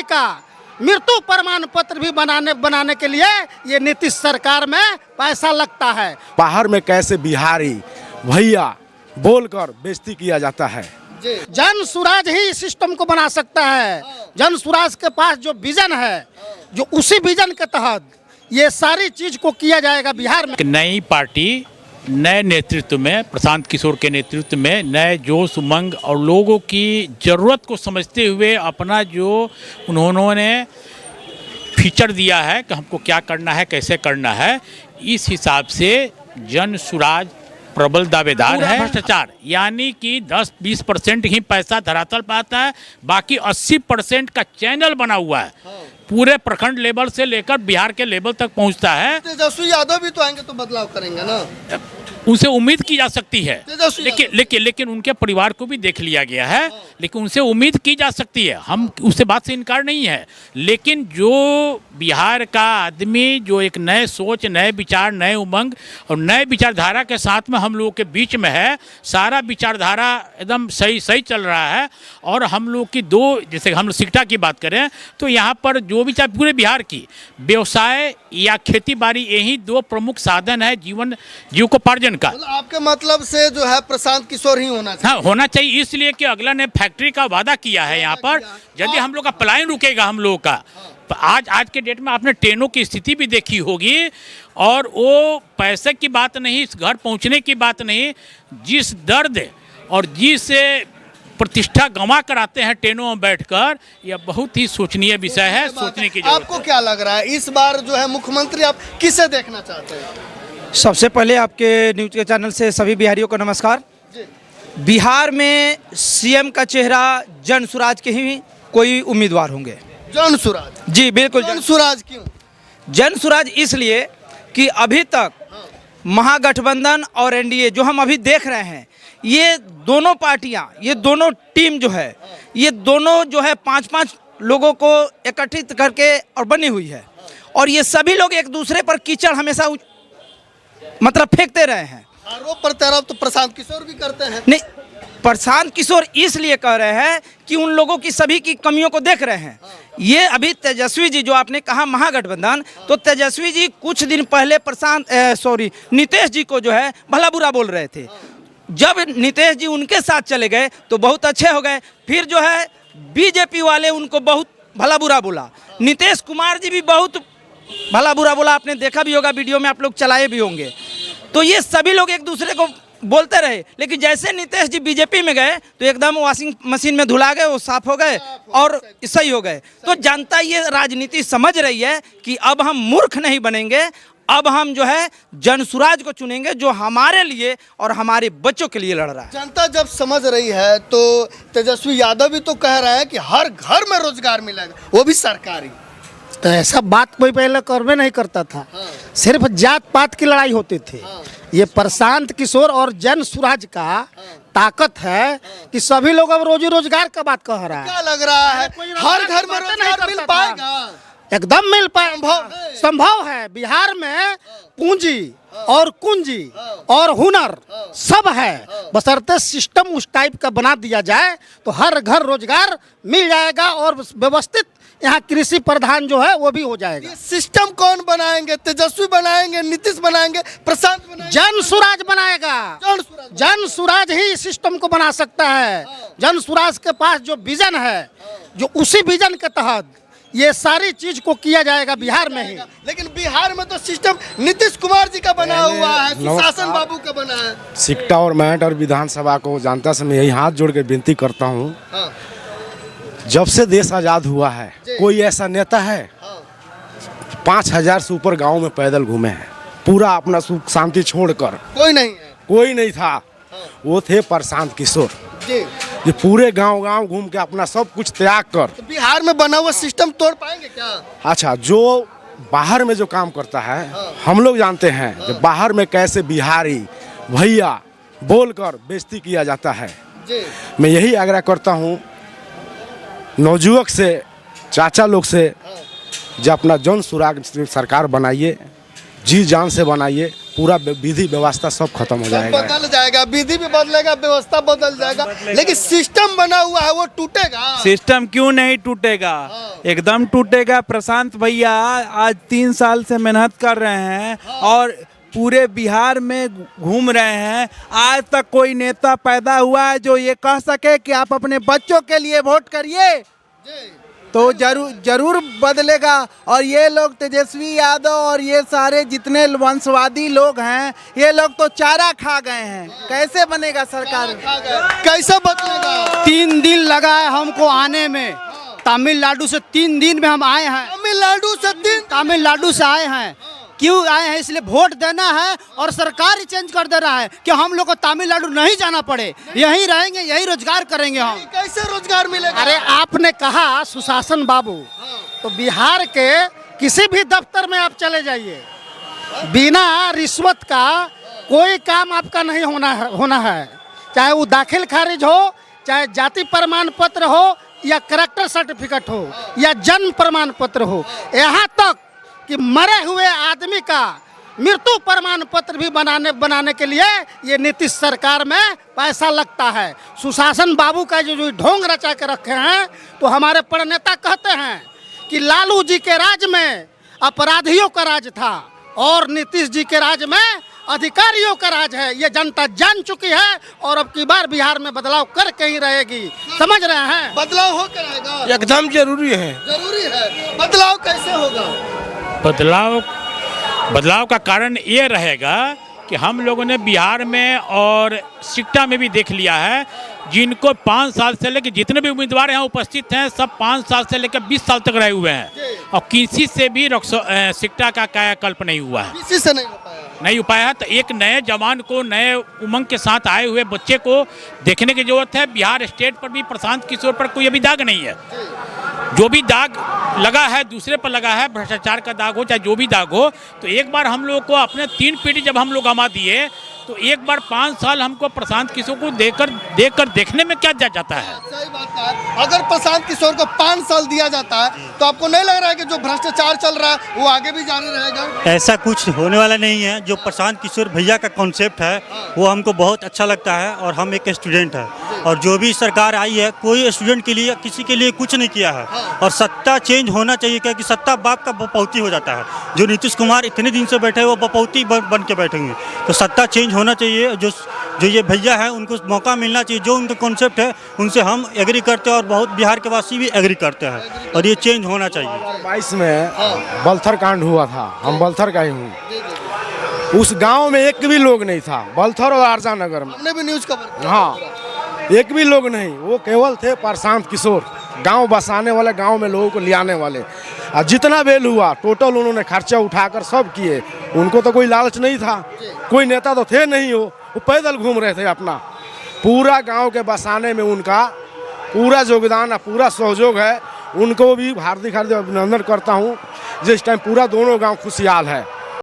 आदमी का मृत्यु प्रमाण पत्र भी बनाने के लिए ये नीतीश सरकार में पैसा लगता है। बाहर में कैसे बिहारी भैया बोलकर बेइज्जती किया जाता है। जन स्वराज ही सिस्टम को बना सकता है। जन स्वराज के पास जो विजन है, जो उसी विजन के तहत ये सारी चीज को किया जाएगा बिहार में। नई पार्टी नए नेतृत्व में, प्रशांत किशोर के नेतृत्व में नए जोश उमंग और लोगों की ज़रूरत को समझते हुए अपना जो उन्होंने फीचर दिया है कि हमको क्या करना है, कैसे करना है, इस हिसाब से जन स्वराज प्रबल दावेदार है। भ्रष्टाचार यानी कि 10-20% ही पैसा धरातल पर आता है, बाकी 80% का चैनल बना हुआ है। पूरे प्रखंड लेवल से लेकर बिहार के लेवल तक पहुंचता है। तेजस्वी यादव भी तो आएंगे तो बदलाव करेंगे ना, उनसे उम्मीद की जा सकती है। लेकिन उनके परिवार को भी देख लिया गया है, लेकिन उनसे उम्मीद की जा सकती है, हम उससे बात से इनकार नहीं है। लेकिन जो बिहार का आदमी जो एक नए सोच, नए विचार, नए उमंग और नए विचारधारा के साथ में हम लोगों के बीच में है, सारा विचारधारा एकदम सही चल रहा है। और हम लोग की दो, जैसे हम सिकटा की बात करें तो यहाँ पर जो भी, चाहे पूरे बिहार की व्यवसाय या खेती बाड़ी, यही दो प्रमुख साधन है जीविकोपार्जन का। आपके मतलब से जो है प्रशांत किशोर ही होना चाहिए। हाँ, होना चाहिए, इसलिए कि अगला ने फैक्ट्री का वादा किया है यहाँ पर। यदि हम लोग का पलायन रुकेगा, हम लोग का आज के डेट में आपने ट्रेनों की स्थिति भी देखी होगी, और वो पैसे की बात नहीं, इस घर पहुँचने की बात नहीं, जिस दर्द और जिस प्रतिष्ठा गंवा कर आते हैं ट्रेनों में बैठकर, यह बहुत ही सोचनीय विषय है, सोचने की जरूरत है। आपको क्या लग रहा है इस बार जो है मुख्यमंत्री आप किसे देखना चाहते हैं? सबसे पहले आपके न्यूज़ के चैनल से सभी बिहारियों को नमस्कार। बिहार में सीएम का चेहरा जन स्वराज के ही कोई उम्मीदवार होंगे। जन स्वराज? जी बिल्कुल। जन स्वराज क्यों? जन स्वराज इसलिए कि अभी तक महागठबंधन और एनडीए जो हम अभी देख रहे हैं, ये दोनों पार्टियां, ये दोनों टीम जो है, ये दोनों जो है 5-5 लोगों को एकत्रित करके और बनी हुई है, और ये सभी लोग एक दूसरे पर कीचड़ हमेशा मतलब फेंकते रहे हैं। आरोप प्रत्यारोप तो प्रशांत किशोर भी करते हैं। नहीं, प्रशांत किशोर इसलिए कह रहे हैं कि उन लोगों की सभी की कमियों को देख रहे हैं। ये अभी तेजस्वी जी जो आपने कहा महागठबंधन, तो तेजस्वी जी कुछ दिन पहले नीतीश जी को जो है भला बुरा बोल रहे थे। जब नीतीश जी उनके साथ चले गए तो बहुत अच्छे हो गए, फिर जो है बीजेपी वाले उनको बहुत भला बुरा बोला। नीतीश कुमार जी भी बहुत भला बुरा बोला, आपने देखा भी होगा, वीडियो में आप लोग चलाए भी होंगे। तो ये सभी लोग एक दूसरे को बोलते रहे, लेकिन जैसे नीतीश जी बीजेपी में गए तो एकदम वॉशिंग मशीन में धुला गए, वो साफ हो गए और सही हो गए। तो जनता ये राजनीति समझ रही है कि अब हम मूर्ख नहीं बनेंगे, अब हम जो है जन स्वराज को चुनेंगे जो हमारे लिए और हमारे बच्चों के लिए लड़ रहा है। जनता जब समझ रही है तो तेजस्वी यादव भी तो कह रहा है कि हर घर में रोजगार मिलेगा, वो भी सरकारी। तो ऐसा बात कोई पहले करवे नहीं करता था। सिर्फ जात पात की लड़ाई होती थी। ये प्रशांत किशोर और जन स्वराज का ताकत है कि सभी लोग अब रोजी रोजगार का बात कह रहा है। क्या लग रहा है हर घर में रोजगार मिल पाएगा? एकदम मिल पाए, संभव है। बिहार में पूंजी और कुंजी और हुनर सब है, बशर्ते सिस्टम उस टाइप का बना दिया जाए तो हर घर रोजगार मिल जाएगा और व्यवस्थित यहाँ कृषि प्रधान जो है वो भी हो जाएगा। ये सिस्टम कौन बनाएंगे? तेजस्वी बनाएंगे, नीतीश बनाएंगे, प्रशांत बनाएंगे? जन स्वराज बनाएगा। जन स्वराज ही सिस्टम को बना सकता है। जन स्वराज के पास जो विजन है, जो उसी विजन के तहत ये सारी चीज को किया जाएगा बिहार में ही। लेकिन बिहार में तो सिस्टम नीतीश कुमार जी का बना हुआ है, सुशासन बाबू का बना है। सिकटा और मैट और विधानसभा को जानता समय यही हाथ जोड़ के विनती करता हूँ, जब से देश आज़ाद हुआ है कोई ऐसा नेता है 5000 से ऊपर गांव में पैदल घूमे हैं, पूरा अपना सुख शांति छोड़कर? कोई नहीं है। कोई नहीं था। वो थे प्रशांत किशोर जी, जो पूरे गांव घूम के अपना सब कुछ त्याग कर। तो बिहार में बना हुआ सिस्टम तोड़ पाएंगे क्या? अच्छा, जो बाहर में जो काम करता है, हम लोग जानते हैं कि बाहर में कैसे बिहारी भैया बोलकर बेइज्जती किया जाता है। जी, मैं यही आग्रह करता हूँ नवजुवक से, चाचा लोग से, जो अपना जन स्वराज सरकार बनाइए, जी जान से बनाइए, पूरा विधि व्यवस्था सब खत्म हो सब जाएगा। बदल जाएगा, विधि भी बदलेगा, व्यवस्था बदल जाएगा, लेकिन सिस्टम बना हुआ है वो टूटेगा। सिस्टम क्यों नहीं टूटेगा, एकदम टूटेगा। प्रशांत भैया आज 3 साल से मेहनत कर रहे हैं और पूरे बिहार में घूम रहे हैं। आज तक कोई नेता पैदा हुआ है जो ये कह सके कि आप अपने बच्चों के लिए वोट करिए, तो जरूर बदलेगा। और ये लोग तेजस्वी यादव और ये सारे जितने वंशवादी लोग हैं, ये लोग तो चारा खा गए हैं। कैसे बनेगा सरकार, कैसे बदलेगा? 3 दिन लगा है हमको आने में, तमिलनाडु से 3 दिन में हम आए हैं। तमिलनाडु से आए हैं। क्यों आए हैं? इसलिए वोट देना है और सरकार ही चेंज कर दे रहा है कि हम लोग को तमिलनाडु नहीं जाना पड़े, यहीं रहेंगे, यही रोजगार करेंगे हम। कैसे रोजगार मिलेगा? अरे आपने कहा सुशासन बाबू, तो बिहार के किसी भी दफ्तर में आप चले जाइए, बिना रिश्वत का कोई काम आपका नहीं होना है। चाहे वो दाखिल खारिज हो, चाहे जाति प्रमाण पत्र हो, या कैरेक्टर सर्टिफिकेट हो, या जन्म प्रमाण पत्र हो, यहाँ तक कि मरे हुए आदमी का मृत्यु प्रमाण पत्र भी बनाने के लिए ये नीतीश सरकार में पैसा लगता है। सुशासन बाबू का जो ढोंग रचा के रखे हैं, तो हमारे प्रणेता कहते हैं कि लालू जी के राज में अपराधियों का राज था और नीतीश जी के राज में अधिकारियों का राज है। ये जनता जान चुकी है और अब की बार बिहार में बदलाव करके ही रहेगी। समझ रहे हैं? बदलाव हो कर आएगा, एकदम जरूरी है। जरूरी है। बदलाव कैसे होगा? बदलाव का कारण ये रहेगा कि हम लोगों ने बिहार में और सिक्टा में भी देख लिया है, जिनको 5 साल से लेकर जितने भी उम्मीदवार यहाँ उपस्थित हैं, सब 5 साल से लेकर 20 साल तक रहे हुए हैं और किसी से भी सिक्टा का कायाकल्प नहीं हुआ है, किसी से नहीं हो पाया है। तो एक नए जवान को, नए उमंग के साथ आए हुए बच्चे को देखने की जरूरत है। बिहार स्टेट पर भी प्रशांत किशोर पर कोई अभी दाग नहीं है। जो भी दाग लगा है दूसरे पर लगा है, भ्रष्टाचार का दाग हो चाहे जो भी दाग हो। तो एक बार हम लोग को अपने 3 पीढ़ी जब हम लोग गंवा दिए, तो एक बार 5 साल हमको प्रशांत किशोर को देखकर देखने में क्या जाता है। सही बात है। अगर प्रशांत किशोर को 5 साल दिया जाता है, तो आपको नहीं लग रहा है कि जो भ्रष्टाचार चल रहा है वो आगे भी जारी रहेगा? ऐसा कुछ होने वाला नहीं है। जो प्रशांत किशोर भैया का कॉन्सेप्ट है वो हमको बहुत अच्छा लगता है और हम एक स्टूडेंट है, और जो भी सरकार आई है कोई स्टूडेंट के लिए, किसी के लिए कुछ नहीं किया है। और सत्ता चेंज होना चाहिए, क्योंकि सत्ता बाप का बपौती हो जाता है। जो नीतीश कुमार इतने दिन से बैठे वो बपौती बन के बैठेंगे, तो सत्ता चेंज होना चाहिए। जो ये भैया है उनको मौका मिलना चाहिए। जो उनका कॉन्सेप्ट है उनसे हम एग्री करते हैं और बहुत बिहार के वासी भी एग्री करते हैं, और ये चेंज होना चाहिए। 2022 में बलथर कांड हुआ था, हम बलथर का ही हूँ। उस गांव में एक भी लोग नहीं था, बलथर और आरजा नगर में। हमने भी न्यूज कवर। हाँ, एक भी लोग नहीं, वो केवल थे प्रशांत किशोर, गांव बसाने वाले, गांव में लोगों को ले आने वाले। और जितना बेल हुआ टोटल उन्होंने खर्चा उठाकर सब किए। उनको तो कोई लालच नहीं था, कोई नेता तो थे नहीं, वो पैदल घूम रहे थे अपना। पूरा गांव के बसाने में उनका पूरा योगदान, पूरा सहयोग है। उनको भी हार्दिक अभिनंदन करता हूँ। जिस टाइम पूरा दोनों गांव खुशहाल है।